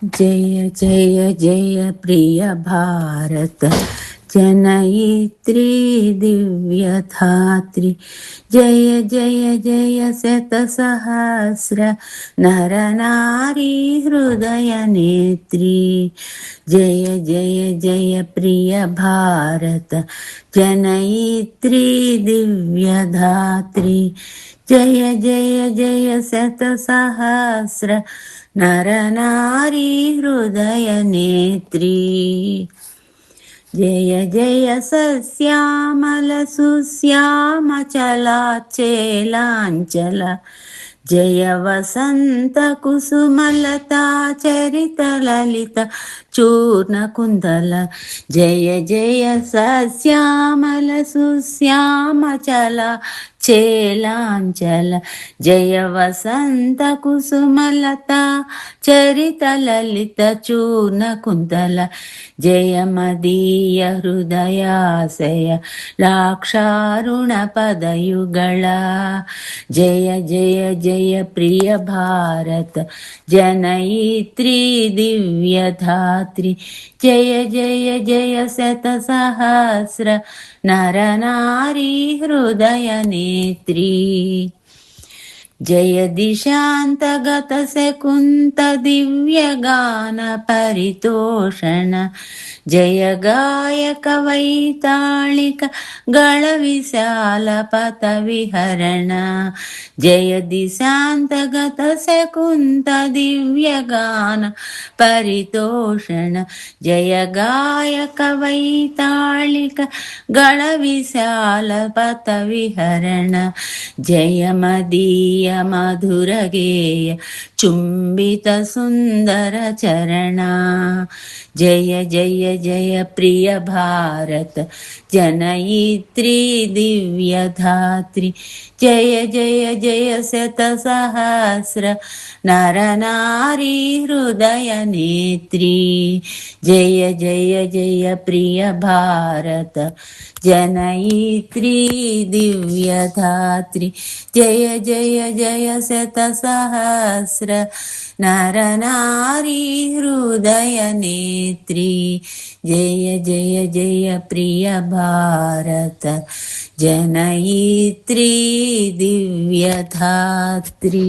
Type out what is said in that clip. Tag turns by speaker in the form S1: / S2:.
S1: जय जय जय प्रिय भारत जनयित्री दिव्यधात्री। जय जय जय शतसहस्र नरनारी हृदय नेत्री। जय जय जय प्रिय भारत जनयित्री दिव्यधात्री। जय जय जय शतसहस्र नरनारी हृदय नेत्री। जय जय सस्यामल सुश्याम चलाचेलांचल। जय वसंत कुसुमलता चरित ललित चूर्ण कुंदल। जय जय सस्यामल सुश्याम चला चेलांचल। जय वसंत कुसुमलता चरित ललित चूर्ण कुंदल। जय मदीय हृदयाशय लाक्षारुण पदयुगल। जय जय जय प्रिय भारत जनयित्री दिव्यधात्री। जय जय जय शतसहस्र नरनारी हृदय नेत्री। जय दिशांतगत शकुंत दिव्य गान परितोषण। जय गायक वैताళిక गळ विशाल पथ विहरण। जय दिशांतगत शकुंत दिव्य गान परितोषण। जय गायक वैताళిక गळ विशाल पथ विहरण। जय मदीय मधुर गेय चुंबित सुंदर चरण। जय जय जय प्रिय भारत जनयित्री दिव्यधात्री। जय जय जय शतसहस्र नरनारी हृदय नेत्री। जय जय जय प्रिय भारत जनयित्री दिव्यधात्री। जय जय जय शतसहस्र नरनारी हृदय नेत्री। जय जय जय प्रिय भारत जनयित्री दिव्यधात्री।